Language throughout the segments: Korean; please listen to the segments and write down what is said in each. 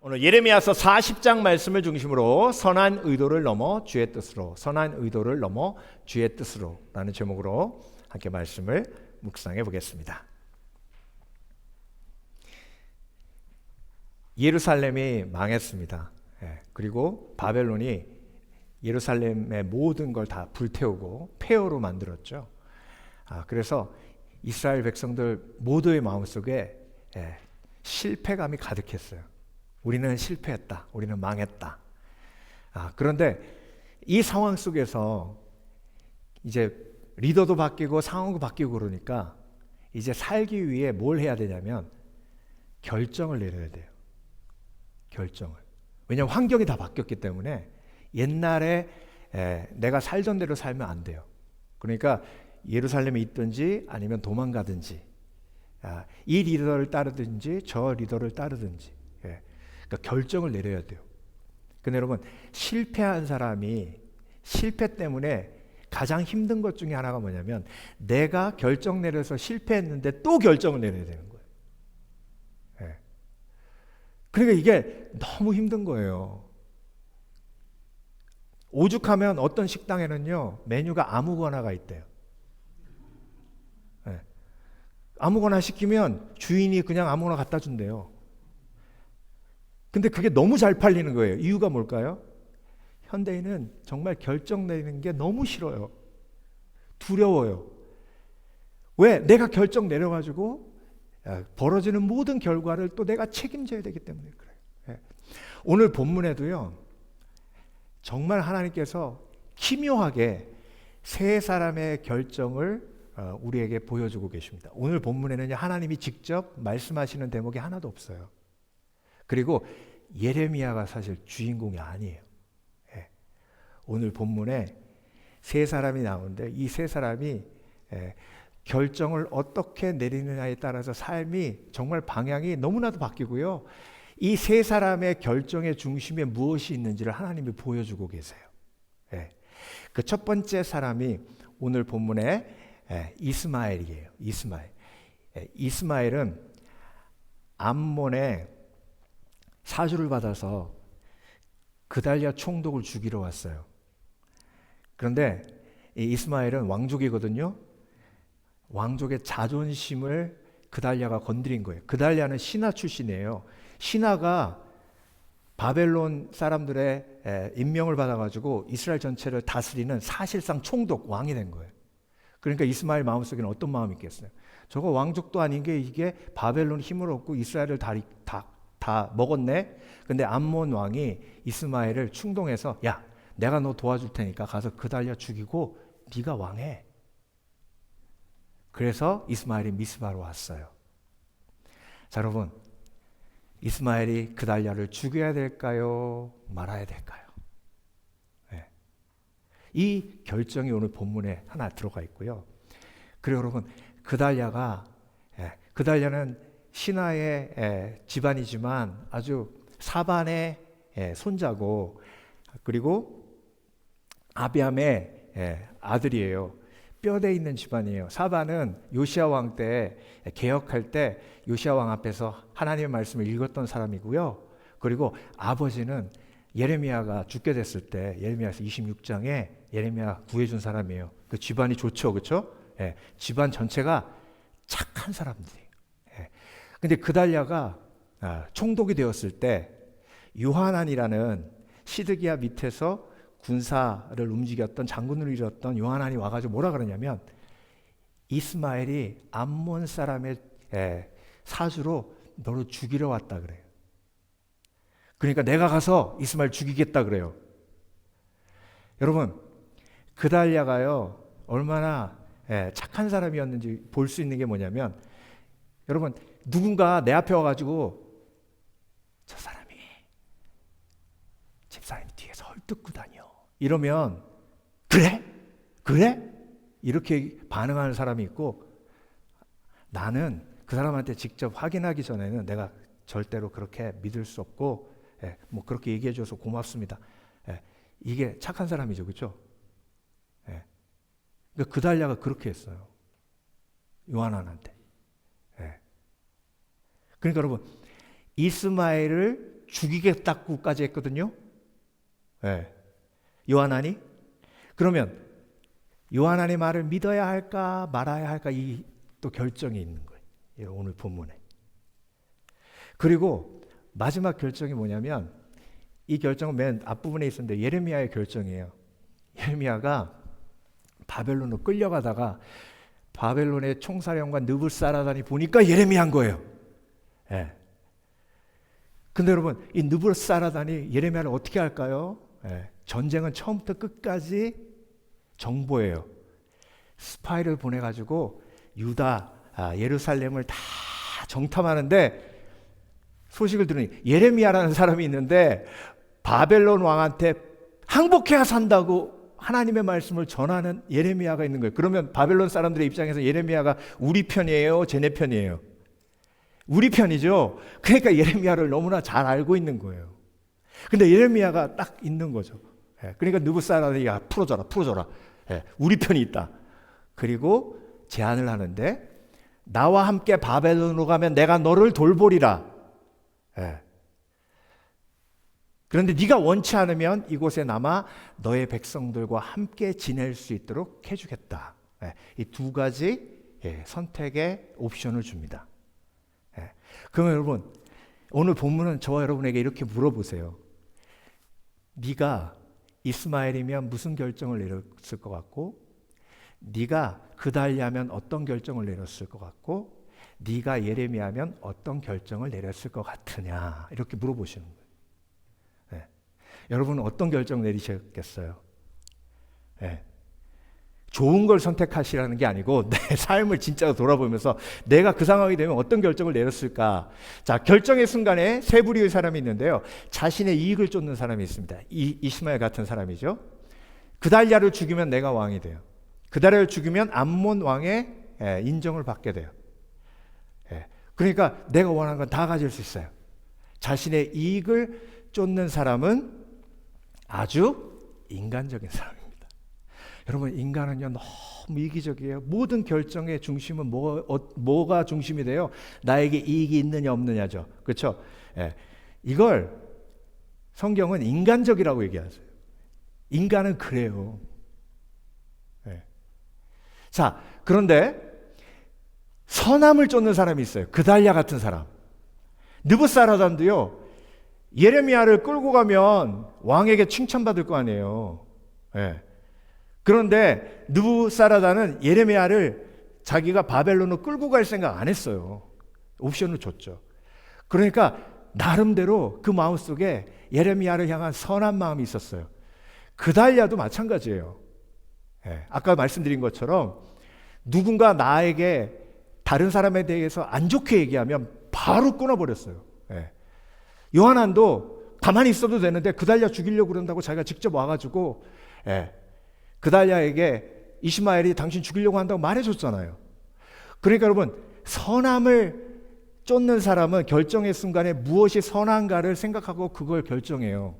오늘 예레미야서 40장 말씀을 중심으로 선한 의도를 넘어 주의 뜻으로, 선한 의도를 넘어 주의 뜻으로 라는 제목으로 함께 말씀을 묵상해 보겠습니다. 예루살렘이 망했습니다. 그리고 바벨론이 예루살렘의 모든 걸 다 불태우고 폐허로 만들었죠. 그래서 이스라엘 백성들 모두의 마음속에 실패감이 가득했어요. 우리는 실패했다. 우리는 망했다. 그런데 이 상황 속에서 이제 리더도 바뀌고 상황도 바뀌고 그러니까 이제 살기 위해 뭘 해야 되냐면 결정을 내려야 돼요. 결정을. 왜냐하면 환경이 다 바뀌었기 때문에 옛날에 내가 살던 대로 살면 안 돼요. 그러니까 예루살렘에 있든지 아니면 도망가든지 이 리더를 따르든지 저 리더를 따르든지 그러니까 결정을 내려야 돼요. 근데 여러분 실패한 사람이 실패 때문에 가장 힘든 것 중에 하나가 뭐냐면 내가 결정 내려서 실패했는데 또 결정을 내려야 되는 거예요. 그러니까 이게 너무 힘든 거예요. 오죽하면 어떤 식당에는요 메뉴가 아무거나가 있대요. 아무거나 시키면 주인이 그냥 아무거나 갖다 준대요. 근데 그게 너무 잘 팔리는 거예요. 이유가 뭘까요? 현대인은 정말 결정 내리는 게 너무 싫어요. 두려워요. 왜? 내가 결정 내려가지고 벌어지는 모든 결과를 또 내가 책임져야 되기 때문에 그래요. 오늘 본문에도요. 정말 하나님께서 기묘하게 세 사람의 결정을 우리에게 보여주고 계십니다. 오늘 본문에는 하나님이 직접 말씀하시는 대목이 하나도 없어요. 그리고 예레미야가 사실 주인공이 아니에요. 오늘 본문에 세 사람이 나오는데 이 세 사람이 결정을 어떻게 내리느냐에 따라서 삶이 정말 방향이 너무나도 바뀌고요. 이 세 사람의 결정의 중심에 무엇이 있는지를 하나님이 보여주고 계세요. 그 첫 번째 사람이 오늘 본문에 이스마엘이에요. 이스마엘은 암몬의 사주를 받아서 그달랴 총독을 죽이러 왔어요. 그런데 이 이스마엘은 왕족이거든요. 왕족의 자존심을 그달랴가 건드린 거예요. 그달랴는 신하 출신이에요. 신하가 바벨론 사람들의 임명을 받아가지고 이스라엘 전체를 다스리는 사실상 총독 왕이 된 거예요. 그러니까 이스마엘 마음속에는 어떤 마음이 있겠어요? 저거 왕족도 아닌 게 이게 바벨론 힘을 얻고 이스라엘을 다 먹었네. 근데 암몬 왕이 이스마엘을 충동해서 야, 내가 너 도와줄 테니까 가서 그달랴 죽이고 네가 왕해. 그래서 이스마엘이 미스바로 왔어요. 자, 여러분, 이스마엘이 그달랴를 죽여야 될까요? 말아야 될까요? 이 결정이 오늘 본문에 하나 들어가 있고요. 그리고 여러분, 그달랴는 신하의 집안이지만 아주 사반의 손자고 그리고 아비암의 아들이에요. 뼈대 있는 집안이에요. 사반은 요시야 왕 때 개혁할 때 요시야 왕 앞에서 하나님의 말씀을 읽었던 사람이고요. 그리고 아버지는 예레미야가 죽게 됐을 때 예레미야서 26장에 예레미야 구해준 사람이에요. 그 집안이 좋죠, 그렇죠? 집안 전체가 착한 사람들이에요. 근데 그달랴가 총독이 되었을 때 요하난이라는 시드기야 밑에서 군사를 움직였던 장군을 이뤘던 요하난이 와가지고 뭐라 그러냐면 이스마엘이 암몬 사람의 사주로 너를 죽이러 왔다 그래요. 그러니까 내가 가서 이스마엘 죽이겠다 그래요. 여러분, 그달랴가요 얼마나 착한 사람이었는지 볼 수 있는 게 뭐냐면 여러분, 누군가 내 앞에 와가지고 저 사람이 집사님 뒤에서 헐뜯고 다녀 이러면 그래? 이렇게 반응하는 사람이 있고 나는 그 사람한테 직접 확인하기 전에는 내가 절대로 그렇게 믿을 수 없고 뭐 그렇게 얘기해 줘서 고맙습니다. 이게 착한 사람이죠, 그렇죠? 그러니까 그달랴가 그렇게 했어요. 요하난한테. 그러니까 여러분 이스마엘을 죽이겠다고까지 했거든요. 네. 요하나니? 그러면 요하나니 말을 믿어야 할까 말아야 할까 이 또 결정이 있는 거예요. 오늘 본문에. 그리고 마지막 결정이 뭐냐면 이 결정은 맨 앞부분에 있었는데 예레미야의 결정이에요. 예레미야가 바벨론으로 끌려가다가 바벨론의 총사령관 느부사라단이 보니까 예레미야인 거예요. 예. 근데 여러분 이 느부사라단이 예레미야를 어떻게 할까요? 예. 전쟁은 처음부터 끝까지 정보예요. 스파이를 보내가지고 유다, 예루살렘을 다 정탐하는데 소식을 들으니 예레미야라는 사람이 있는데 바벨론 왕한테 항복해야 산다고 하나님의 말씀을 전하는 예레미야가 있는 거예요. 그러면 바벨론 사람들의 입장에서 예레미야가 우리 편이에요? 쟤네 편이에요? 우리 편이죠. 그러니까 예레미야를 너무나 잘 알고 있는 거예요. 근데 예레미야가 딱 있는 거죠. 그러니까 느부사라단이 야 풀어줘라. 우리 편이 있다. 그리고 제안을 하는데 나와 함께 바벨론으로 가면 내가 너를 돌보리라. 그런데 네가 원치 않으면 이곳에 남아 너의 백성들과 함께 지낼 수 있도록 해주겠다. 이 두 가지 선택의 옵션을 줍니다. 그러면 여러분 오늘 본문은 저와 여러분에게 이렇게 물어보세요. 네가 이스마엘이면 무슨 결정을 내렸을 것 같고, 네가 그달리아면 어떤 결정을 내렸을 것 같고, 네가 예레미야면 어떤 결정을 내렸을 것 같으냐, 이렇게 물어보시는 거예요. 여러분은 어떤 결정 내리셨겠어요? 좋은 걸 선택하시라는 게 아니고 내 삶을 진짜로 돌아보면서 내가 그 상황이 되면 어떤 결정을 내렸을까. 자, 결정의 순간에 세 부류의 사람이 있는데요. 자신의 이익을 쫓는 사람이 있습니다. 이스마엘 같은 사람이죠. 그달리아를 죽이면 내가 왕이 돼요. 그달리아를 죽이면 암몬 왕의 인정을 받게 돼요. 그러니까 내가 원하는 건 다 가질 수 있어요. 자신의 이익을 쫓는 사람은 아주 인간적인 사람입니다. 여러분, 인간은요 너무 이기적이에요. 모든 결정의 중심은 뭐가 중심이 돼요? 나에게 이익이 있느냐 없느냐죠. 그렇죠? 이걸 성경은 인간적이라고 얘기하세요. 인간은 그래요. 자, 그런데 선함을 쫓는 사람이 있어요. 그달리아 같은 사람. 느부사라단도요, 예레미야를 끌고 가면 왕에게 칭찬받을 거 아니에요. 그런데 느부사라단은 예레미야를 자기가 바벨론으로 끌고 갈 생각 안 했어요. 옵션을 줬죠. 그러니까 나름대로 그 마음속에 예레미야를 향한 선한 마음이 있었어요. 그달리아도 마찬가지예요. 아까 말씀드린 것처럼 누군가 나에게 다른 사람에 대해서 안 좋게 얘기하면 바로 끊어버렸어요. 요하난도 가만히 있어도 되는데 그달리아 죽이려고 그런다고 자기가 직접 와가지고 그달리아에게 이스마엘이 당신 죽이려고 한다고 말해줬잖아요. 그러니까 여러분, 선함을 쫓는 사람은 결정의 순간에 무엇이 선한가를 생각하고 그걸 결정해요.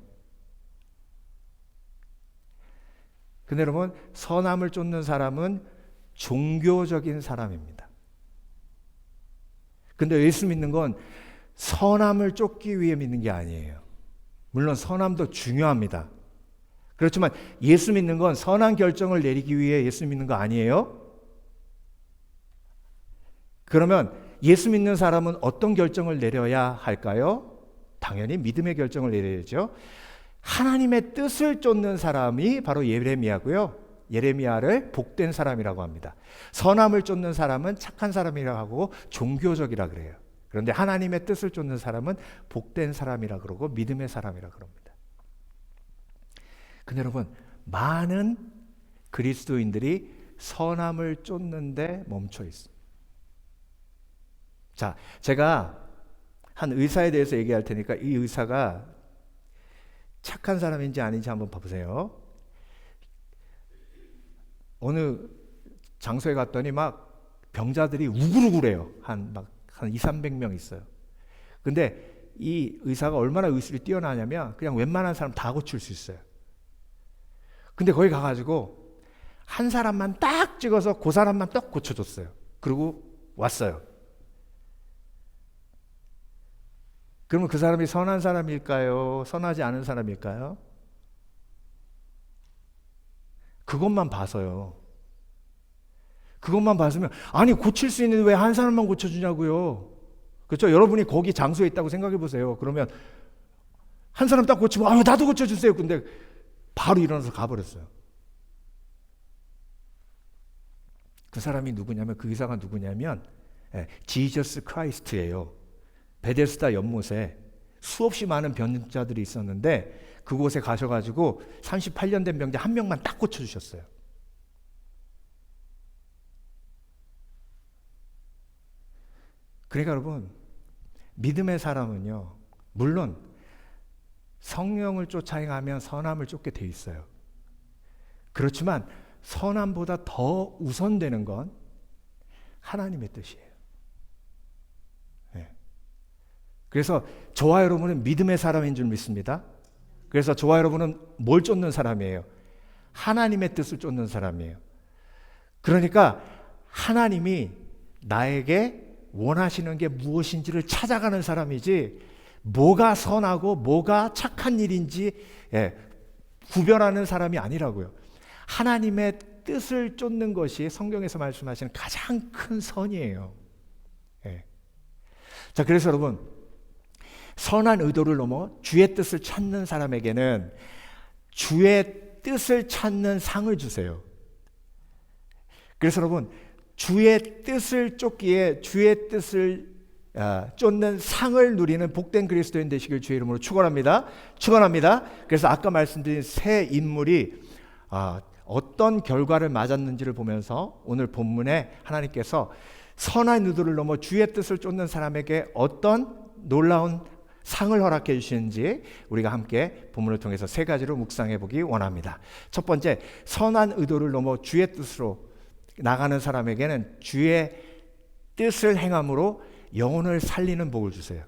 근데 여러분, 선함을 쫓는 사람은 종교적인 사람입니다. 근데 예수 믿는 건 선함을 쫓기 위해 믿는 게 아니에요. 물론 선함도 중요합니다. 그렇지만 예수 믿는 건 선한 결정을 내리기 위해 예수 믿는 거 아니에요? 그러면 예수 믿는 사람은 어떤 결정을 내려야 할까요? 당연히 믿음의 결정을 내려야죠. 하나님의 뜻을 쫓는 사람이 바로 예레미야고요. 예레미야를 복된 사람이라고 합니다. 선함을 쫓는 사람은 착한 사람이라고 하고 종교적이라 그래요. 그런데 하나님의 뜻을 쫓는 사람은 복된 사람이라 그러고 믿음의 사람이라 그럽니다. 근데 여러분, 많은 그리스도인들이 선함을 쫓는데 멈춰 있습니다. 자, 제가 한 의사에 대해서 얘기할 테니까 이 의사가 착한 사람인지 아닌지 한번 봐보세요. 어느 장소에 갔더니 막 병자들이 우글우글해요. 한 200-300명 있어요. 근데 이 의사가 얼마나 의술이 뛰어나냐면 그냥 웬만한 사람 다 고칠 수 있어요. 근데 거기 가가지고 한 사람만 딱 찍어서 그 사람만 딱 고쳐줬어요. 그리고 왔어요. 그러면 그 사람이 선한 사람일까요? 선하지 않은 사람일까요? 그것만 봐서요. 그것만 봤으면 아니 고칠 수 있는데 왜 한 사람만 고쳐주냐고요. 그렇죠? 여러분이 거기 장소에 있다고 생각해 보세요. 그러면 한 사람 딱 고치면 아 나도 고쳐주세요. 근데 바로 일어나서 가버렸어요. 그 사람이 누구냐면 그 의사가 누구냐면 지저스 크라이스트예요. 베데스다 연못에 수없이 많은 병자들이 있었는데 그곳에 가셔가지고 38년 된 병자 한 명만 딱 고쳐주셨어요. 그러니까 여러분 믿음의 사람은요 물론 성령을 쫓아 행하면 선함을 쫓게 돼 있어요. 그렇지만 선함보다 더 우선되는 건 하나님의 뜻이에요. 네. 그래서 저와 여러분은 믿음의 사람인 줄 믿습니다. 그래서 저와 여러분은 뭘 쫓는 사람이에요? 하나님의 뜻을 쫓는 사람이에요. 그러니까 하나님이 나에게 원하시는 게 무엇인지를 찾아가는 사람이지 뭐가 선하고 뭐가 착한 일인지 구별하는 사람이 아니라고요. 하나님의 뜻을 쫓는 것이 성경에서 말씀하시는 가장 큰 선이에요. 자, 그래서 여러분 선한 의도를 넘어 주의 뜻을 찾는 사람에게는 주의 뜻을 찾는 상을 주세요. 그래서 여러분 주의 뜻을 쫓기에 주의 뜻을 쫓는 상을 누리는 복된 그리스도인 되시길 주의 이름으로 축원합니다. 축원합니다. 그래서 아까 말씀드린 세 인물이 어떤 결과를 맞았는지를 보면서 오늘 본문에 하나님께서 선한 의도를 넘어 주의 뜻을 쫓는 사람에게 어떤 놀라운 상을 허락해 주시는지 우리가 함께 본문을 통해서 세 가지로 묵상해 보기 원합니다. 첫 번째, 선한 의도를 넘어 주의 뜻으로 나가는 사람에게는 주의 뜻을 행함으로 영혼을 살리는 복을 주세요.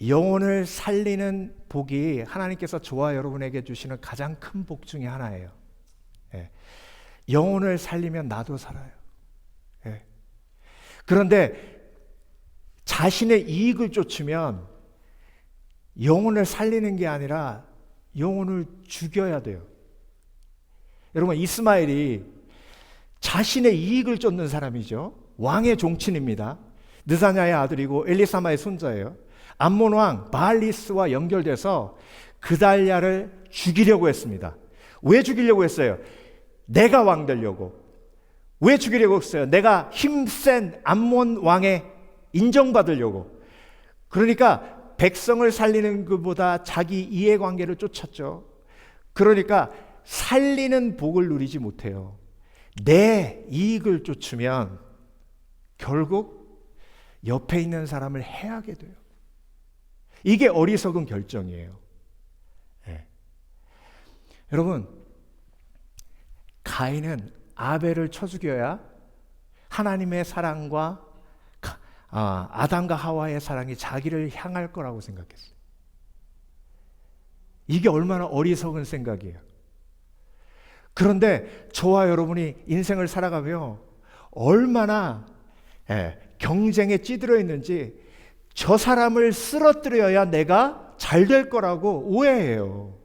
영혼을 살리는 복이 하나님께서 저와 여러분에게 주시는 가장 큰 복 중에 하나예요. 영혼을 살리면 나도 살아요. 그런데 자신의 이익을 쫓으면 영혼을 살리는 게 아니라 영혼을 죽여야 돼요. 여러분 이스마엘이 자신의 이익을 쫓는 사람이죠. 왕의 종친입니다. 느사냐의 아들이고 엘리사마의 손자예요. 암몬 왕 바알리스와 연결돼서 그달랴를 죽이려고 했습니다. 왜 죽이려고 했어요? 내가 왕 되려고. 왜 죽이려고 했어요? 내가 힘센 암몬 왕의 인정받으려고. 그러니까 백성을 살리는 것보다 자기 이해관계를 쫓았죠. 그러니까 살리는 복을 누리지 못해요. 내 이익을 쫓으면 결국 옆에 있는 사람을 해하게 돼요. 이게 어리석은 결정이에요. 여러분, 가인은 아벨을 쳐 죽여야 하나님의 사랑과 아담과 하와의 사랑이 자기를 향할 거라고 생각했어요. 이게 얼마나 어리석은 생각이에요. 그런데 저와 여러분이 인생을 살아가며 얼마나 경쟁에 찌들어 있는지 저 사람을 쓰러뜨려야 내가 잘 될 거라고 오해해요.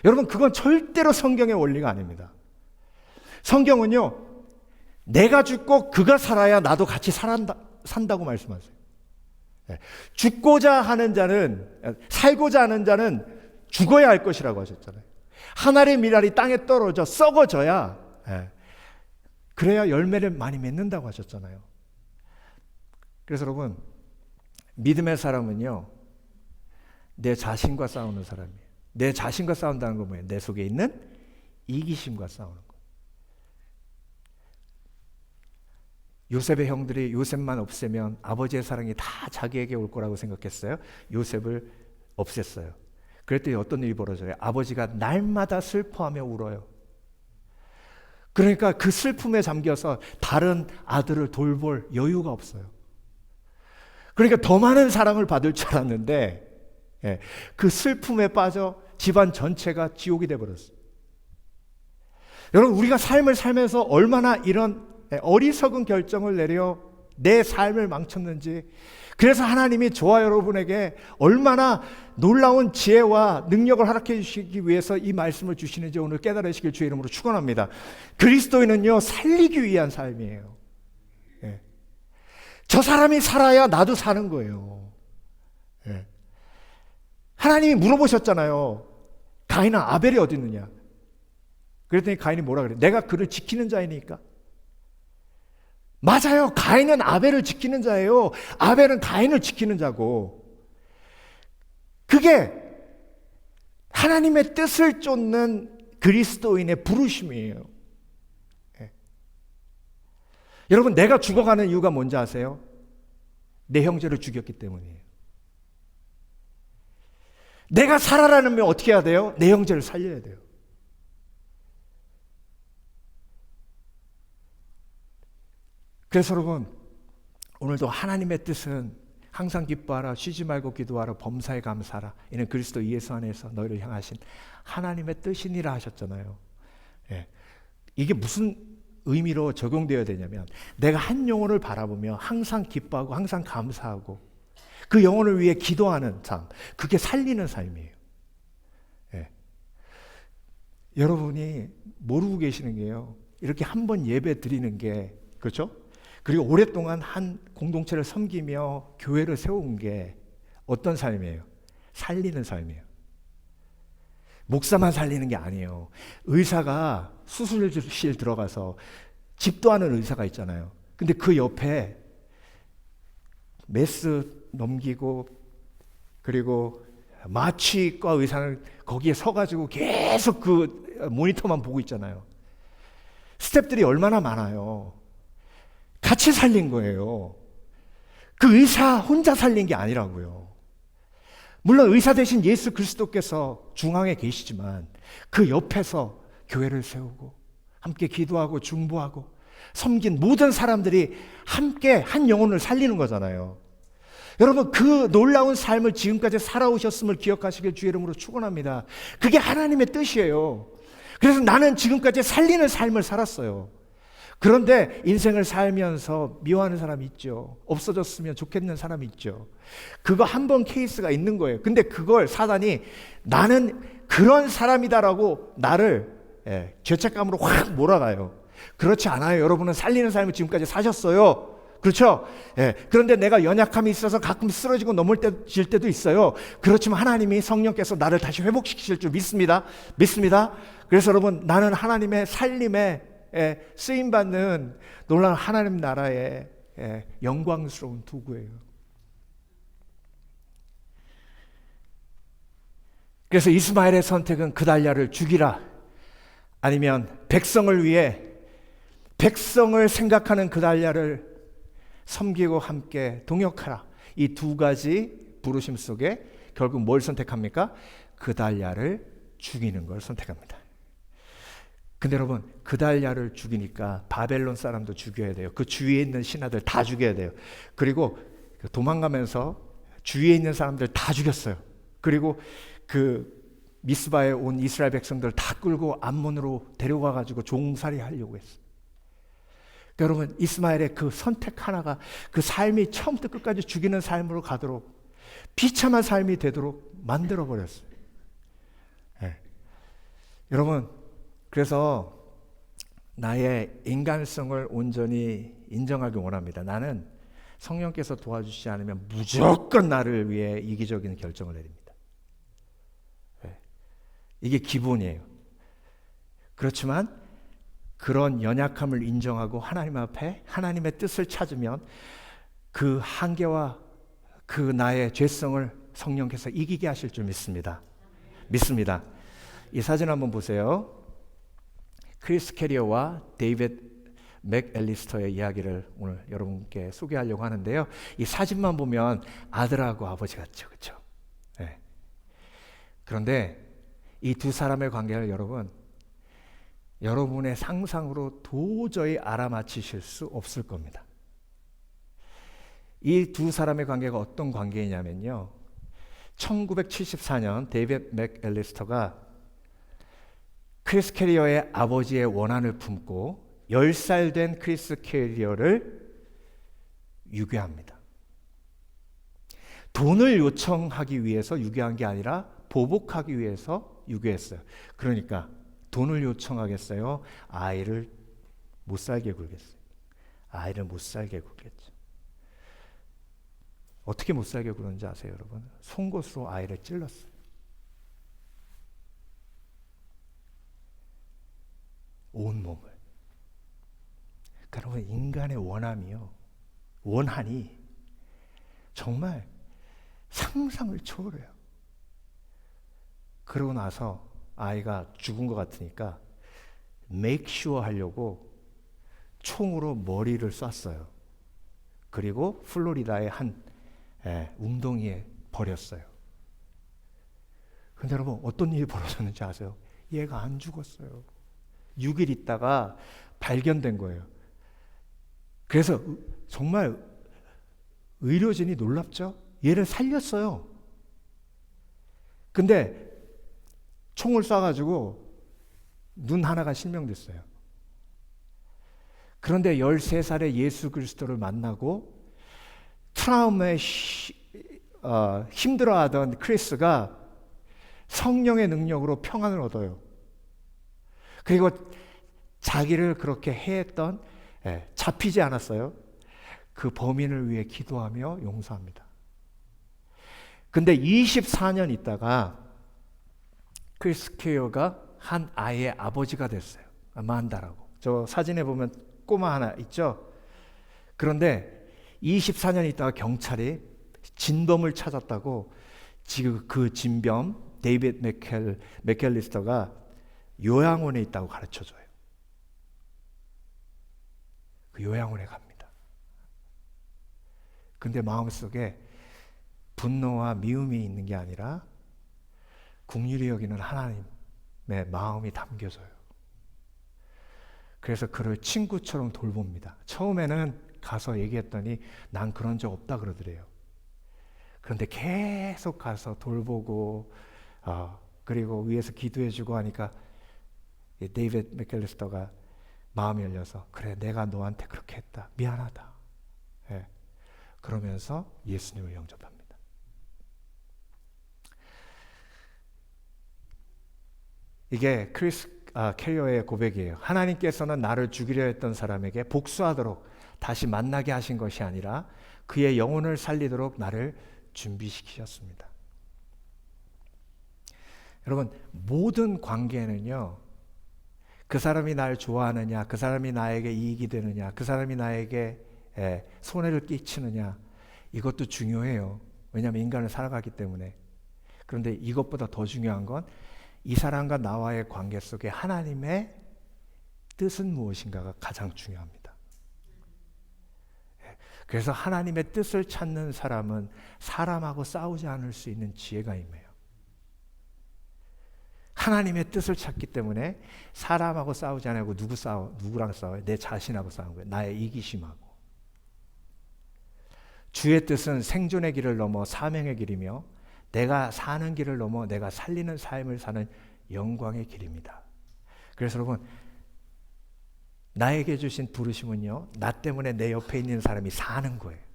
여러분 그건 절대로 성경의 원리가 아닙니다. 성경은요 내가 죽고 그가 살아야 나도 같이 산다고 말씀하세요. 죽고자 하는 자는 살고자 하는 자는 죽어야 할 것이라고 하셨잖아요. 하늘의 미랄이 땅에 떨어져 썩어져야 그래야 열매를 많이 맺는다고 하셨잖아요. 그래서 여러분 믿음의 사람은요 내 자신과 싸우는 사람이에요. 내 자신과 싸운다는 건 뭐예요? 내 속에 있는 이기심과 싸우는 거예요. 요셉의 형들이 요셉만 없애면 아버지의 사랑이 다 자기에게 올 거라고 생각했어요. 요셉을 없앴어요. 그랬더니 어떤 일이 벌어져요? 아버지가 날마다 슬퍼하며 울어요. 그러니까 그 슬픔에 잠겨서 다른 아들을 돌볼 여유가 없어요. 그러니까 더 많은 사랑을 받을 줄 알았는데 그 슬픔에 빠져 집안 전체가 지옥이 돼버렸어요. 여러분 우리가 삶을 살면서 얼마나 이런 어리석은 결정을 내 삶을 망쳤는지. 그래서 하나님이 저와 여러분에게 얼마나 놀라운 지혜와 능력을 허락해 주시기 위해서 이 말씀을 주시는지 오늘 깨달으시길 주의 이름으로 축원합니다. 그리스도인은요, 살리기 위한 삶이에요. 예. 저 사람이 살아야 나도 사는 거예요. 예. 하나님이 물어보셨잖아요. 가인아, 아벨이 어디 있느냐? 그랬더니 가인이 뭐라 그래? 내가 그를 지키는 자이니까. 맞아요. 가인은 아벨을 지키는 자예요. 아벨은 가인을 지키는 자고. 그게 하나님의 뜻을 쫓는 그리스도인의 부르심이에요. 네. 여러분, 내가 죽어가는 이유가 뭔지 아세요? 내 형제를 죽였기 때문이에요. 내가 살아라면 어떻게 해야 돼요? 내 형제를 살려야 돼요. 그래서 여러분, 오늘도 하나님의 뜻은 항상 기뻐하라, 쉬지 말고 기도하라, 범사에 감사하라. 이는 그리스도 예수 안에서 너희를 향하신 하나님의 뜻이니라 하셨잖아요. 예. 이게 무슨 의미로 적용되어야 되냐면, 내가 한 영혼을 바라보며 항상 기뻐하고 항상 감사하고 그 영혼을 위해 기도하는 삶, 그게 살리는 삶이에요. 예. 여러분이 모르고 계시는 게요, 이렇게 한 번 예배 드리는 게, 그렇죠? 그리고 오랫동안 한 공동체를 섬기며 교회를 세운 게 어떤 삶이에요? 살리는 삶이에요. 목사만 살리는 게 아니에요. 의사가 수술실 들어가서 집도하는 의사가 있잖아요. 근데 그 옆에 메스 넘기고, 그리고 마취과 의사는 거기에 서가지고 계속 그 모니터만 보고 있잖아요. 스태프들이 얼마나 많아요. 같이 살린 거예요. 그 의사 혼자 살린 게 아니라고요. 물론 의사 대신 예수 그리스도께서 중앙에 계시지만 그 옆에서 교회를 세우고 함께 기도하고 중보하고 섬긴 모든 사람들이 함께 한 영혼을 살리는 거잖아요. 여러분, 그 놀라운 삶을 지금까지 살아오셨음을 기억하시길 주의 이름으로 축원합니다. 그게 하나님의 뜻이에요. 그래서 나는 지금까지 살리는 삶을 살았어요. 그런데 인생을 살면서 미워하는 사람이 있죠. 없어졌으면 좋겠는 사람이 있죠. 그거 한 번 케이스가 있는 거예요. 근데 그걸 사단이 나는 그런 사람이다라고 나를 죄책감으로 확 몰아가요. 그렇지 않아요. 여러분은 살리는 삶을 지금까지 사셨어요. 그렇죠? 그런데 내가 연약함이 있어서 가끔 쓰러지고 넘어질 때도 있어요. 그렇지만 하나님이 성령께서 나를 다시 회복시키실 줄 믿습니다. 그래서 여러분, 나는 하나님의 살림에 쓰임받는 놀라운 하나님 나라의 영광스러운 도구예요. 그래서 이스마엘의 선택은 그달랴를 죽이라, 아니면 백성을 위해 백성을 생각하는 그달랴를 섬기고 함께 동역하라. 이 두 가지 부르심 속에 결국 뭘 선택합니까? 그달랴를 죽이는 걸 선택합니다. 근데 여러분, 그달랴를 죽이니까 바벨론 사람도 죽여야 돼요. 그 주위에 있는 신하들 다 죽여야 돼요. 그리고 도망가면서 주위에 있는 사람들 다 죽였어요. 그리고 그 미스바에 온 이스라엘 백성들 다 끌고 암몬으로 데려가 가지고 종살이 하려고 했어요. 그러니까 여러분, 이스마엘의 그 선택 하나가 그 삶이 처음부터 끝까지 죽이는 삶으로 가도록, 비참한 삶이 되도록 만들어 버렸어요. 여러분, 그래서 나의 인간성을 온전히 인정하기 원합니다. 나는 성령께서 도와주시지 않으면 무조건 나를 위해 이기적인 결정을 내립니다. 이게 기본이에요. 그렇지만 그런 연약함을 인정하고 하나님 앞에 하나님의 뜻을 찾으면 그 한계와 그 나의 죄성을 성령께서 이기게 하실 줄 믿습니다. 이 사진 한번 보세요. 크리스 캐리어와 데이빗 맥앨리스터의 이야기를 오늘 여러분께 소개하려고 하는데요. 이 사진만 보면 아들하고 아버지 같죠, 그렇죠? 네. 그런데 이 두 사람의 관계를 여러분의 상상으로 도저히 알아맞히실 수 없을 겁니다. 이 두 사람의 관계가 어떤 관계이냐면요, 1974년 데이빗 맥앨리스터가 크리스 캐리어의 아버지의 원한을 품고 10살 된 크리스 캐리어를 유괴합니다. 돈을 요청하기 위해서 유괴한 게 아니라 보복하기 위해서 유괴했어요. 그러니까 돈을 요청하겠어요? 아이를 못 살게 굴겠어요. 아이를 못 살게 굴겠죠. 어떻게 못 살게 구는지 아세요, 여러분? 송곳으로 아이를 찔렀어요. 온몸을. 여러분, 인간의 원한이 정말 상상을 초월해요. 그러고 나서 아이가 죽은 것 같으니까 make sure 하려고 총으로 머리를 쐈어요. 그리고 플로리다의 한 웅덩이에 버렸어요. 근데 여러분, 어떤 일이 벌어졌는지 아세요? 얘가 안 죽었어요. 6일 있다가 발견된 거예요. 그래서 정말 의료진이 놀랍죠? 얘를 살렸어요. 근데 총을 쏴가지고 눈 하나가 실명됐어요. 그런데 13살의 예수 그리스도를 만나고 트라우마에 힘들어하던 크리스가 성령의 능력으로 평안을 얻어요. 그리고 자기를 그렇게 해했던 잡히지 않았어요. 그 범인을 위해 기도하며 용서합니다. 근데 24년 있다가 크리스 케어가 한 아이의 아버지가 됐어요. 아만다라고. 저 사진에 보면 꼬마 하나 있죠? 그런데 24년 있다가 경찰이 진범을 찾았다고 지금 그 진범 데이빗 맥켈리스터가 요양원에 있다고 가르쳐줘요. 그 요양원에 갑니다. 근데 마음속에 분노와 미움이 있는 게 아니라 긍휼히 여기는 하나님의 마음이 담겨져요. 그래서 그를 친구처럼 돌봅니다. 처음에는 가서 얘기했더니 난 그런 적 없다 그러더래요. 그런데 계속 가서 돌보고 그리고 위에서 기도해주고 하니까 데이빗 맥켈리스터가 마음이 열려서 그래, 내가 너한테 그렇게 했다, 미안하다. 그러면서 예수님을 영접합니다. 이게 크리스 캐리어의 고백이에요. 하나님께서는 나를 죽이려 했던 사람에게 복수하도록 다시 만나게 하신 것이 아니라 그의 영혼을 살리도록 나를 준비시키셨습니다. 여러분, 모든 관계는요, 그 사람이 날 좋아하느냐, 그 사람이 나에게 이익이 되느냐, 그 사람이 나에게 손해를 끼치느냐, 이것도 중요해요. 왜냐하면 인간을 살아가기 때문에. 그런데 이것보다 더 중요한 건 이 사람과 나와의 관계 속에 하나님의 뜻은 무엇인가가 가장 중요합니다. 그래서 하나님의 뜻을 찾는 사람은 사람하고 싸우지 않을 수 있는 지혜가 임해요. 하나님의 뜻을 찾기 때문에 사람하고 싸우지 않고 누구랑 싸워요? 내 자신하고 싸우는 거예요. 나의 이기심하고. 주의 뜻은 생존의 길을 넘어 사명의 길이며 내가 사는 길을 넘어 내가 살리는 삶을 사는 영광의 길입니다. 그래서 여러분, 나에게 주신 부르심은요, 나 때문에 내 옆에 있는 사람이 사는 거예요.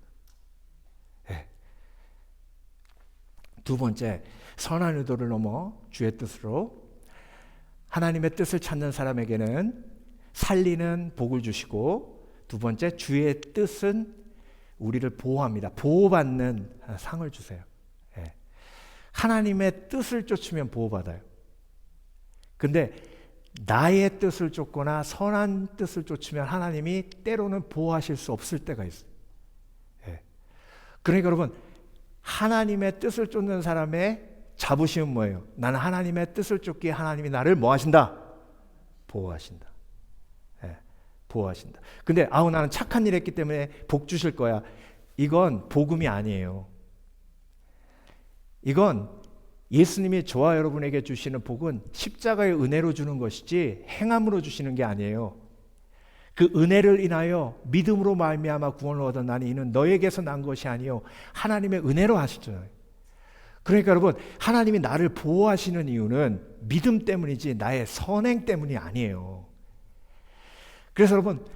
두 번째, 선한 의도를 넘어 주의 뜻으로 하나님의 뜻을 찾는 사람에게는 살리는 복을 주시고, 두 번째, 주의 뜻은 우리를 보호합니다. 보호받는 상을 주세요. 하나님의 뜻을 쫓으면 보호받아요. 근데 나의 뜻을 쫓거나 선한 뜻을 쫓으면 하나님이 때로는 보호하실 수 없을 때가 있어요. 그러니까 여러분, 하나님의 뜻을 쫓는 사람의 자부심은 뭐예요? 나는 하나님의 뜻을 쫓기에 하나님이 나를 뭐 하신다? 보호하신다. 보호하신다. 근데 나는 착한 일 했기 때문에 복 주실 거야. 이건 복음이 아니에요. 이건 예수님이 저와 여러분에게 주시는 복은 십자가의 은혜로 주는 것이지 행함으로 주시는 게 아니에요. 그 은혜를 인하여 믿음으로 말미암아 구원을 얻었나니 이는 너에게서 난 것이 아니요 하나님의 은혜로 하시잖아요. 그러니까 여러분, 하나님이 나를 보호하시는 이유는 믿음 때문이지 나의 선행 때문이 아니에요. 그래서 여러분,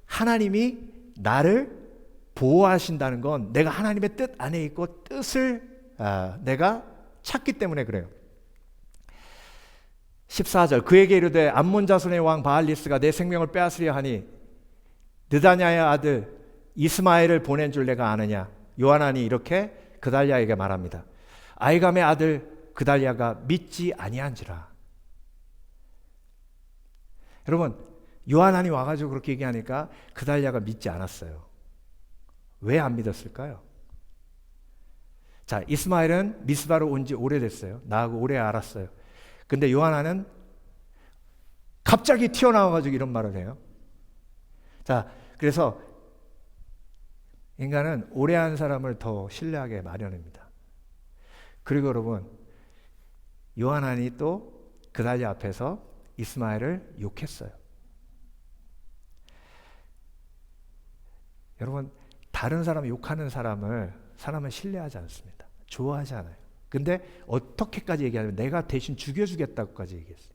하나님이 나를 보호하신다는 건 내가 하나님의 뜻 안에 있고 뜻을 내가 찾기 때문에 그래요. 14절 그에게 이르되 암몬 자손의 왕 바알리스가 내 생명을 빼앗으려 하니 느다냐의 아들 이스마엘을 보낸 줄 내가 아느냐. 요하난이 이렇게 그달랴에게 말합니다. 아히감의 아들 그달랴가 믿지 아니한지라. 여러분, 요하난이 와가지고 그렇게 얘기하니까 그달랴가 믿지 않았어요. 왜 안 믿었을까요? 자, 이스마엘은 미스바로 온 지 오래됐어요. 나하고 오래 알았어요. 근데 요하난은 갑자기 튀어나와가지고 이런 말을 해요. 자, 그래서 인간은 오래 한 사람을 더 신뢰하게 마련입니다. 그리고 여러분, 요하난이 또 그달랴 앞에서 이스마엘을 욕했어요. 여러분, 다른 사람 욕하는 사람은 신뢰하지 않습니다. 좋아하지 않아요. 근데 어떻게까지 얘기하냐면 내가 대신 죽여주겠다고까지 얘기했어요.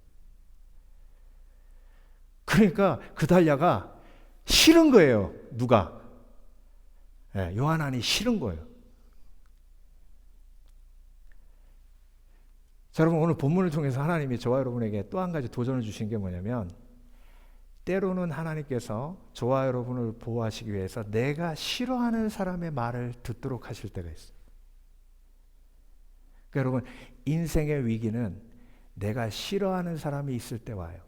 그러니까 그달랴가 싫은 거예요. 누가? 네, 요하난이 싫은 거예요. 자, 여러분, 오늘 본문을 통해서 하나님이 저와 여러분에게 또 한 가지 도전을 주신 게 뭐냐면, 때로는 하나님께서 저와 여러분을 보호하시기 위해서 내가 싫어하는 사람의 말을 듣도록 하실 때가 있어요. 그러니까 여러분, 인생의 위기는 내가 싫어하는 사람이 있을 때 와요.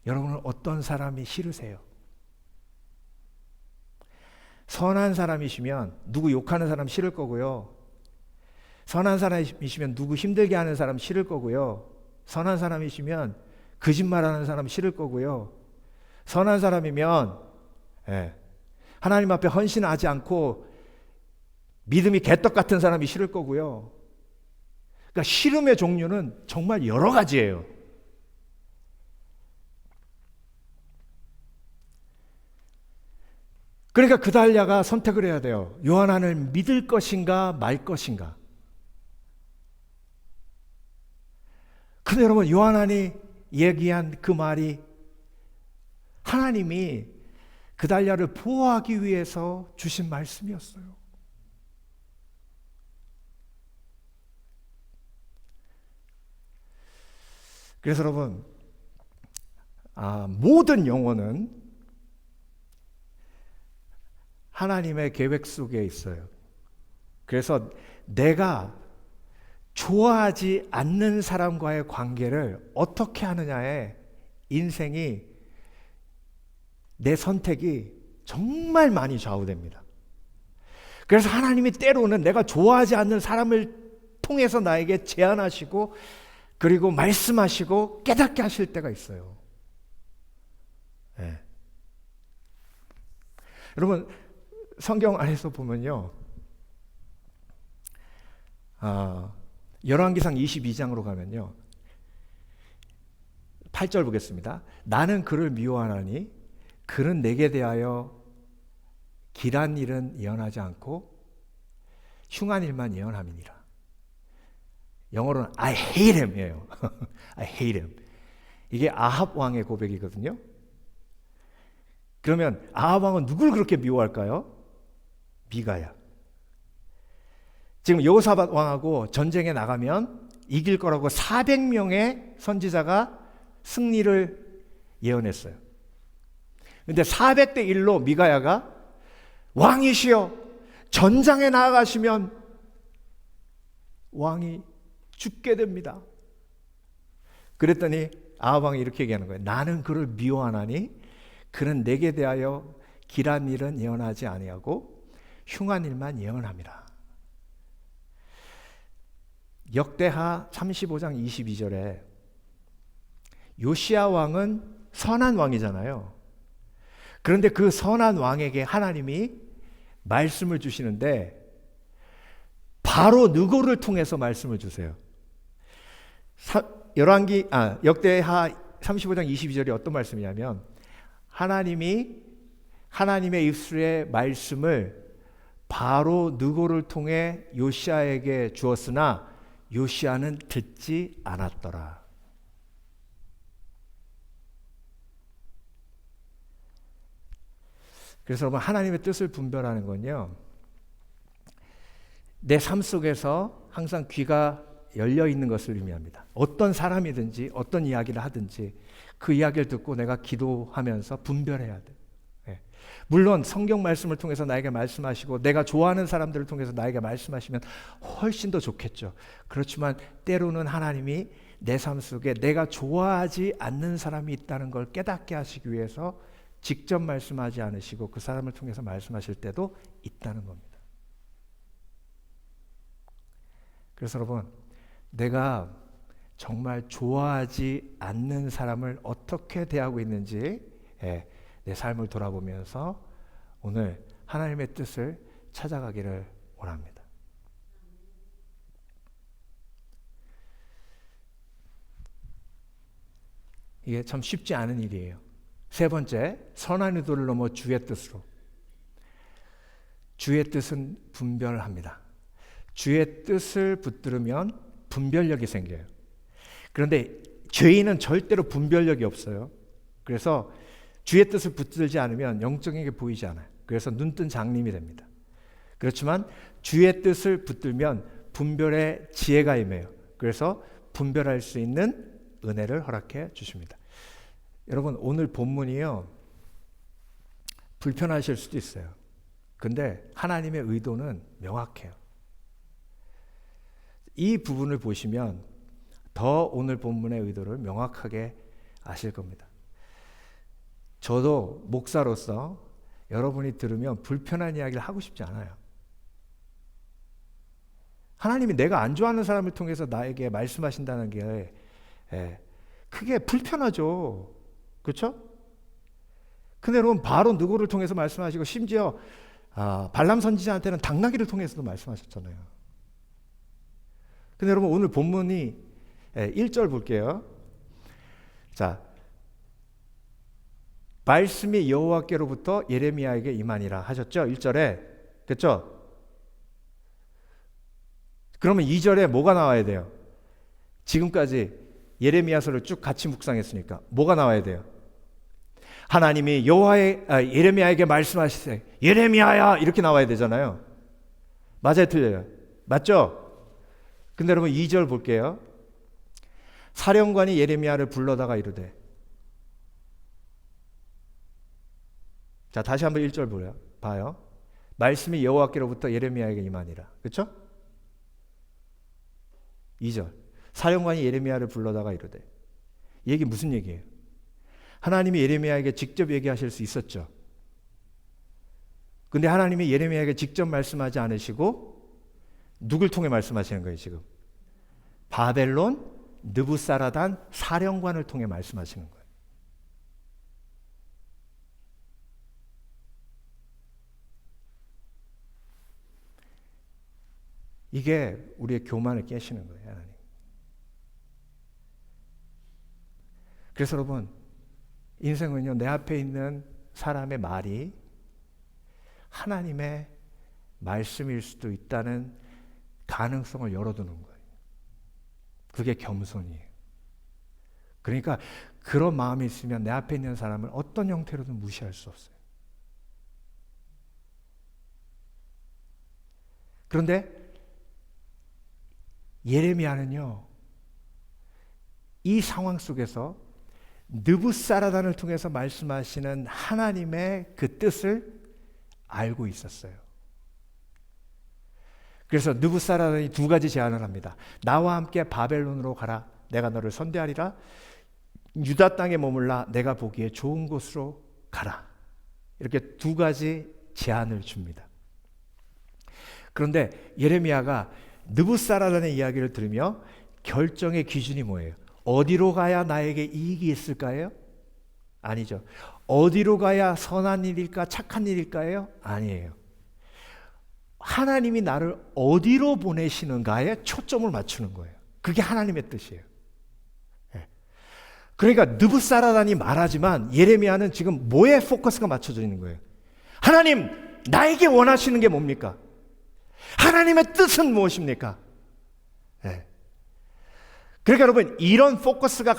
여러분은 어떤 사람이 싫으세요? 선한 사람이시면 누구 욕하는 사람 싫을 거고요. 선한 사람이시면 누구 힘들게 하는 사람 싫을 거고요. 선한 사람이시면 거짓말하는 사람 싫을 거고요. 선한 사람이면 하나님 앞에 헌신하지 않고 믿음이 개떡 같은 사람이 싫을 거고요. 그러니까 싫음의 종류는 정말 여러 가지예요. 그러니까 그달랴가 선택을 해야 돼요. 요하난을 믿을 것인가 말 것인가. 근데 여러분, 요하난이 얘기한 그 말이 하나님이 그달랴를 보호하기 위해서 주신 말씀이었어요. 그래서 여러분, 모든 영혼은 하나님의 계획 속에 있어요. 그래서 내가 좋아하지 않는 사람과의 관계를 어떻게 하느냐에 인생이, 내 선택이 정말 많이 좌우됩니다. 그래서 하나님이 때로는 내가 좋아하지 않는 사람을 통해서 나에게 제안하시고 그리고 말씀하시고 깨닫게 하실 때가 있어요. 네. 여러분, 성경 안에서 보면요, 열왕기상 22장으로 가면요, 8절 보겠습니다. 나는 그를 미워하나니 그는 내게 대하여 길한 일은 예언하지 않고 흉한 일만 예언함이니라. 영어로는 I hate him이에요. I hate him. 이게 아합 왕의 고백이거든요. 그러면 아합 왕은 누굴 그렇게 미워할까요? 미가야. 지금 여호사밧 왕하고 전쟁에 나가면 이길 거라고 400명의 선지자가 승리를 예언했어요. 근데 400대 1로 미가야가 왕이시여, 전장에 나아가시면 왕이 죽게 됩니다. 그랬더니 아합 왕이 이렇게 얘기하는 거예요. 나는 그를 미워하나니 그는 내게 대하여 길한 일은 예언하지 아니하고 흉한 일만 예언함이라. 역대하 35장 22절에 요시야 왕은 선한 왕이잖아요. 그런데 그 선한 왕에게 하나님이 말씀을 주시는데 바로 느고를 통해서 말씀을 주세요. 역대하 35장 22절이 어떤 말씀이냐면, 하나님이 하나님의 입술의 말씀을 바로 느고를 통해 요시야에게 주었으나 요시야는 듣지 않았더라. 그래서 여러분, 하나님의 뜻을 분별하는 건요, 내 삶 속에서 항상 귀가 열려 있는 것을 의미합니다. 어떤 사람이든지 어떤 이야기를 하든지 그 이야기를 듣고 내가 기도하면서 분별해야 돼. 예. 물론 성경 말씀을 통해서 나에게 말씀하시고 내가 좋아하는 사람들을 통해서 나에게 말씀하시면 훨씬 더 좋겠죠. 그렇지만 때로는 하나님이 내 삶 속에 내가 좋아하지 않는 사람이 있다는 걸 깨닫게 하시기 위해서 직접 말씀하지 않으시고 그 사람을 통해서 말씀하실 때도 있다는 겁니다. 그래서 여러분, 내가 정말 좋아하지 않는 사람을 어떻게 대하고 있는지 내 삶을 돌아보면서 오늘 하나님의 뜻을 찾아가기를 원합니다. 이게 참 쉽지 않은 일이에요. 세 번째, 선한 의도를 넘어 주의 뜻으로. 주의 뜻은 분별합니다. 주의 뜻을 붙들으면 분별력이 생겨요. 그런데 죄인은 절대로 분별력이 없어요. 그래서 주의 뜻을 붙들지 않으면 영적인 게 보이지 않아요. 그래서 눈뜬 장님이 됩니다. 그렇지만 주의 뜻을 붙들면 분별의 지혜가 임해요. 그래서 분별할 수 있는 은혜를 허락해 주십니다. 여러분, 오늘 본문이요, 불편하실 수도 있어요. 근데 하나님의 의도는 명확해요. 이 부분을 보시면 더 오늘 본문의 의도를 명확하게 아실 겁니다. 저도 목사로서 여러분이 들으면 불편한 이야기를 하고 싶지 않아요. 하나님이 내가 안 좋아하는 사람을 통해서 나에게 말씀하신다는 게 크게 불편하죠. 그렇죠? 근데 여러분, 바로 누구를 통해서 말씀하시고 심지어 발람 선지자한테는 당나귀를 통해서도 말씀하셨잖아요. 근데 여러분, 오늘 본문이 1절 볼게요. 자, 말씀이 여호와께로부터 예레미야에게 임하니라 하셨죠? 1절에. 됐죠? 그러면 2절에 뭐가 나와야 돼요? 지금까지 예레미야서를 쭉 같이 묵상했으니까 뭐가 나와야 돼요? 하나님이 예레미야에게 말씀하시되 예레미야야 이렇게 나와야 되잖아요. 맞아요, 틀려요? 맞죠? 근데 여러분 2절 볼게요. 사령관이 예레미야를 불러다가 이르되, 자, 다시 한번 1절 봐요. 말씀이 여호와께로부터 예레미야에게 임하니라. 그렇죠? 2절. 사령관이 예레미야를 불러다가 이르되. 이 얘기 무슨 얘기예요? 하나님이 예레미야에게 직접 얘기하실 수 있었죠. 근데 하나님이 예레미야에게 직접 말씀하지 않으시고 누굴 통해 말씀하시는 거예요, 지금? 바벨론 느부사라단 사령관을 통해 말씀하시는 거예요. 이게 우리의 교만을 깨시는 거예요, 하나님. 그래서 여러분, 인생은요, 내 앞에 있는 사람의 말이 하나님의 말씀일 수도 있다는 가능성을 열어두는 거예요. 그게 겸손이에요. 그러니까 그런 마음이 있으면 내 앞에 있는 사람을 어떤 형태로든 무시할 수 없어요. 그런데 예레미야는요, 이 상황 속에서 느부사라단을 통해서 말씀하시는 하나님의 그 뜻을 알고 있었어요. 그래서 느부사라단이 두 가지 제안을 합니다. 나와 함께 바벨론으로 가라. 내가 너를 선대하리라. 유다 땅에 머물라. 내가 보기에 좋은 곳으로 가라. 이렇게 두 가지 제안을 줍니다. 그런데 예레미야가 느부사라단의 이야기를 들으며 결정의 기준이 뭐예요? 어디로 가야 나에게 이익이 있을까요? 아니죠. 어디로 가야 선한 일일까, 착한 일일까요? 아니에요. 하나님이 나를 어디로 보내시는가에 초점을 맞추는 거예요. 그게 하나님의 뜻이에요. 그러니까 느부사라단이 말하지만 예레미야는 지금 뭐에 포커스가 맞춰져 있는 거예요? 하나님, 나에게 원하시는 게 뭡니까? 하나님의 뜻은 무엇입니까? 그러니까 여러분, 이런 포커스를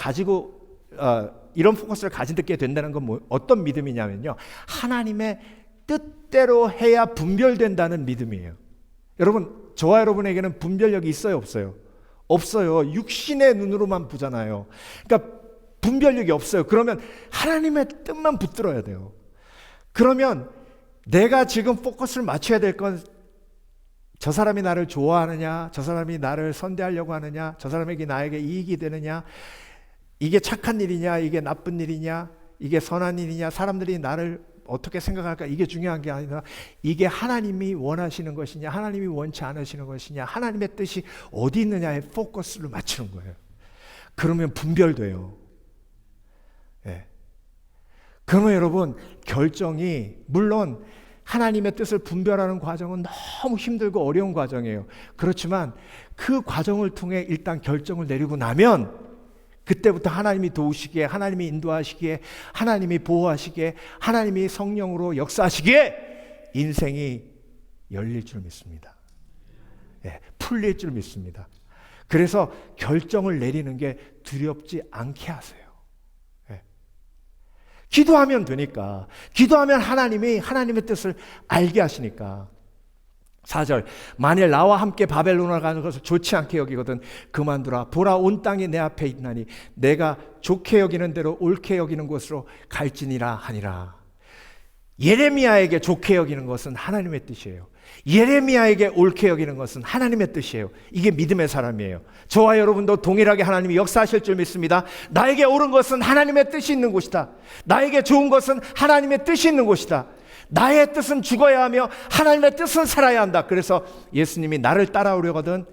가지게 된다는 건 어떤 믿음이냐면요, 하나님의 뜻대로 해야 분별된다는 믿음이에요. 여러분, 저와 여러분에게는 분별력이 있어요, 없어요? 없어요. 육신의 눈으로만 보잖아요. 그러니까 분별력이 없어요. 그러면 하나님의 뜻만 붙들어야 돼요. 그러면 내가 지금 포커스를 맞춰야 될 건 저 사람이 나를 좋아하느냐, 저 사람이 나를 선대하려고 하느냐, 저 사람에게 나에게 이익이 되느냐, 이게 착한 일이냐, 이게 나쁜 일이냐, 이게 선한 일이냐, 사람들이 나를 어떻게 생각할까, 이게 중요한 게 아니라 이게 하나님이 원하시는 것이냐, 하나님이 원치 않으시는 것이냐, 하나님의 뜻이 어디 있느냐에 포커스를 맞추는 거예요. 그러면 분별돼요. 예. 그러면 여러분, 결정이, 물론 하나님의 뜻을 분별하는 과정은 너무 힘들고 어려운 과정이에요. 그렇지만 그 과정을 통해 일단 결정을 내리고 나면 그때부터 하나님이 도우시기에, 하나님이 인도하시기에, 하나님이 보호하시기에, 하나님이 성령으로 역사하시기에 인생이 열릴 줄 믿습니다. 예, 풀릴 줄 믿습니다. 그래서 결정을 내리는 게 두렵지 않게 하세요. 기도하면 되니까. 기도하면 하나님이 하나님의 뜻을 알게 하시니까. 4절, 만일 나와 함께 바벨론으로 가는 것을 좋지 않게 여기거든 그만두라. 보라, 온 땅이 내 앞에 있나니 내가 좋게 여기는 대로 옳게 여기는 곳으로 갈지니라 하니라. 예레미야에게 좋게 여기는 것은 하나님의 뜻이에요. 예레미야에게 옳게 여기는 것은 하나님의 뜻이에요. 이게 믿음의 사람이에요. 저와 여러분도 동일하게 하나님이 역사하실 줄 믿습니다. 나에게 옳은 것은 하나님의 뜻이 있는 곳이다. 나에게 좋은 것은 하나님의 뜻이 있는 곳이다. 나의 뜻은 죽어야 하며 하나님의 뜻은 살아야 한다. 그래서 예수님이 나를 따라오려거든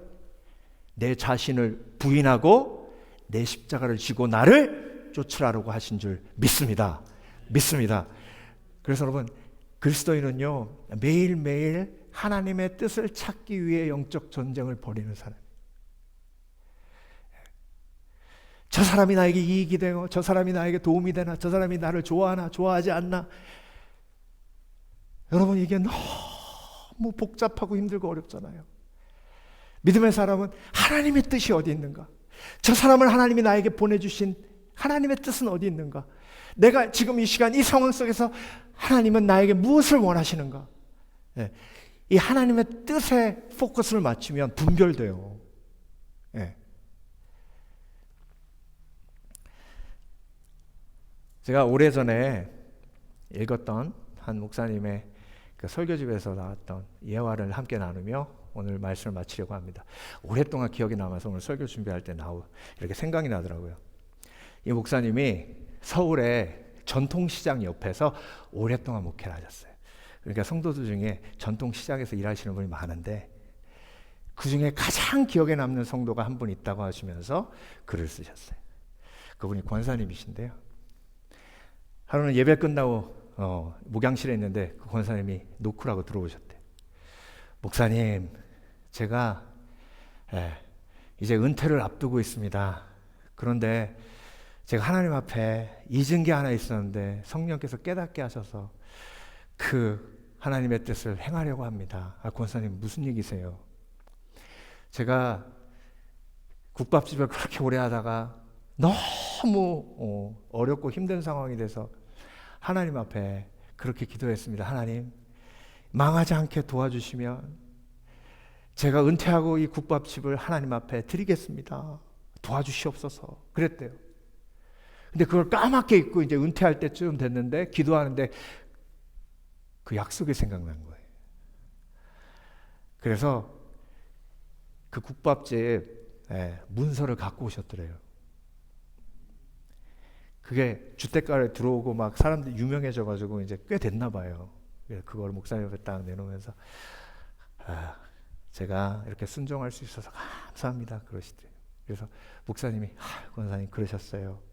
내 자신을 부인하고 내 십자가를 지고 나를 쫓으라고 하신 줄 믿습니다. 믿습니다. 그래서 여러분, 그리스도인은요, 매일매일 하나님의 뜻을 찾기 위해 영적 전쟁을 벌이는 사람. 저 사람이 나에게 이익이 되고, 저 사람이 나에게 도움이 되나, 저 사람이 나를 좋아하나, 좋아하지 않나. 여러분, 이게 너무 복잡하고 힘들고 어렵잖아요. 믿음의 사람은 하나님의 뜻이 어디 있는가? 저 사람을 하나님이 나에게 보내주신 하나님의 뜻은 어디 있는가? 내가 지금 이 시간, 이 상황 속에서 하나님은 나에게 무엇을 원하시는가? 네. 이 하나님의 뜻에 포커스를 맞추면 분별돼요. 네. 제가 오래전에 읽었던 한 목사님의 그 설교집에서 나왔던 예화를 함께 나누며 오늘 말씀을 마치려고 합니다. 오랫동안 기억이 남아서 오늘 설교 준비할 때 이렇게 생각이 나더라고요. 이 목사님이 서울의 전통시장 옆에서 오랫동안 목회를 하셨어요. 그러니까 성도들 중에 전통시장에서 일하시는 분이 많은데 그 중에 가장 기억에 남는 성도가 한 분 있다고 하시면서 글을 쓰셨어요. 그분이 권사님이신데요. 하루는 예배 끝나고 목양실에 있는데 그 권사님이 노크라고 들어오셨대요. 목사님, 제가 이제 은퇴를 앞두고 있습니다. 그런데 제가 하나님 앞에 잊은 게 하나 있었는데 성령께서 깨닫게 하셔서 그 하나님의 뜻을 행하려고 합니다. 권사님, 무슨 얘기세요? 제가 국밥집을 그렇게 오래 하다가 너무 어렵고 힘든 상황이 돼서 하나님 앞에 그렇게 기도했습니다. 하나님, 망하지 않게 도와주시면 제가 은퇴하고 이 국밥집을 하나님 앞에 드리겠습니다. 도와주시옵소서. 그랬대요. 근데 그걸 까맣게 잊고 이제 은퇴할 때쯤 됐는데 기도하는데 그 약속이 생각난 거예요. 그래서 그 국밥집 문서를 갖고 오셨더래요. 그게 주택가에 들어오고 막 사람들이 유명해져가지고 이제 꽤 됐나 봐요. 그걸 목사님 앞에 딱 내놓으면서 제가 이렇게 순종할 수 있어서 감사합니다 그러시대요. 그래서 목사님이 권사님 그러셨어요.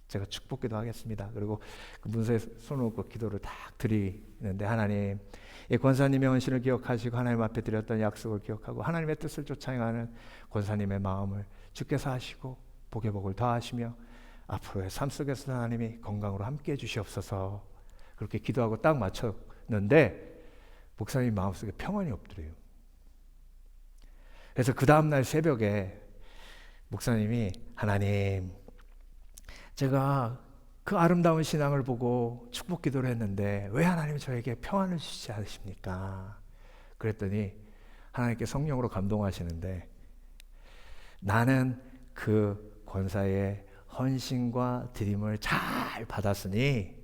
제가 축복기도 하겠습니다. 그리고 그 문서에 손을 얹고 기도를 딱 드리는데 하나님, 이 권사님의 헌신을 기억하시고 하나님 앞에 드렸던 약속을 기억하고 하나님의 뜻을 쫓아 행하는 권사님의 마음을 주께서 하시고 복의 복을 더하시며 앞으로의 삶 속에서 하나님이 건강으로 함께해 주시옵소서. 그렇게 기도하고 딱 맞췄는데 목사님 마음속에 평안이 없더래요. 그래서 그 다음날 새벽에 목사님이 하나님, 제가 그 아름다운 신앙을 보고 축복 기도를 했는데 왜 하나님이 저에게 평안을 주시지 않으십니까? 그랬더니 하나님께 성령으로 감동하시는데 나는 그 권사의 헌신과 드림을 잘 받았으니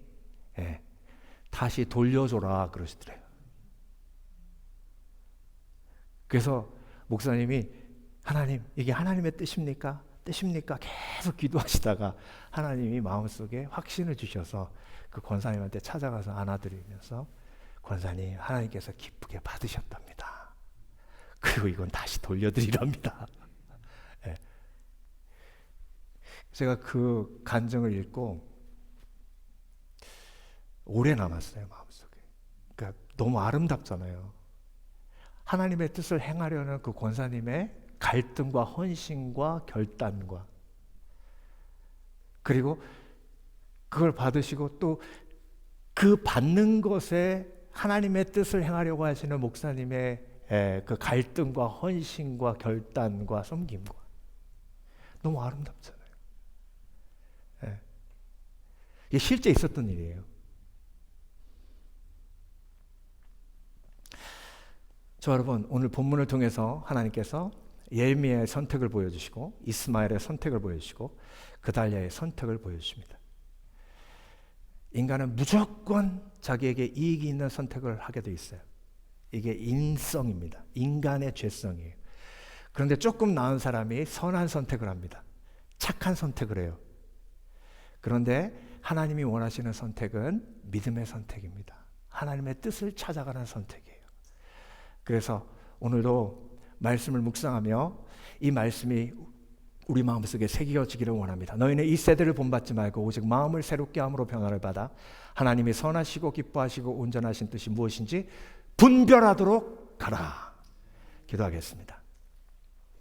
다시 돌려줘라 그러시더래요. 그래서 목사님이 하나님 이게 하나님의 뜻입니까? 뜻입니까? 계속 기도하시다가 하나님이 마음속에 확신을 주셔서 그 권사님한테 찾아가서 안아드리면서 권사님 하나님께서 기쁘게 받으셨답니다. 그리고 이건 다시 돌려드리랍니다. 네. 제가 그 간증을 읽고 오래 남았어요 마음속에. 그러니까 너무 아름답잖아요. 하나님의 뜻을 행하려는 그 권사님의 갈등과 헌신과 결단과 그리고 그걸 받으시고 또 그 받는 것에 하나님의 뜻을 행하려고 하시는 목사님의 그 갈등과 헌신과 결단과 섬김과 너무 아름답잖아요. 이게 실제 있었던 일이에요. 저 여러분 오늘 본문을 통해서 하나님께서 예레미야의 선택을 보여주시고 이스마엘의 선택을 보여주시고 그달랴의 선택을 보여주십니다. 인간은 무조건 자기에게 이익이 있는 선택을 하게 돼 있어요. 이게 인성입니다. 인간의 죄성이에요. 그런데 조금 나은 사람이 선한 선택을 합니다. 착한 선택을 해요. 그런데 하나님이 원하시는 선택은 믿음의 선택입니다. 하나님의 뜻을 찾아가는 선택이에요. 그래서 오늘도 말씀을 묵상하며 이 말씀이 우리 마음속에 새겨지기를 원합니다. 너희는 이 세대를 본받지 말고 오직 마음을 새롭게 함으로 변화를 받아 하나님이 선하시고 기뻐하시고 온전하신 뜻이 무엇인지 분별하도록 가라. 기도하겠습니다.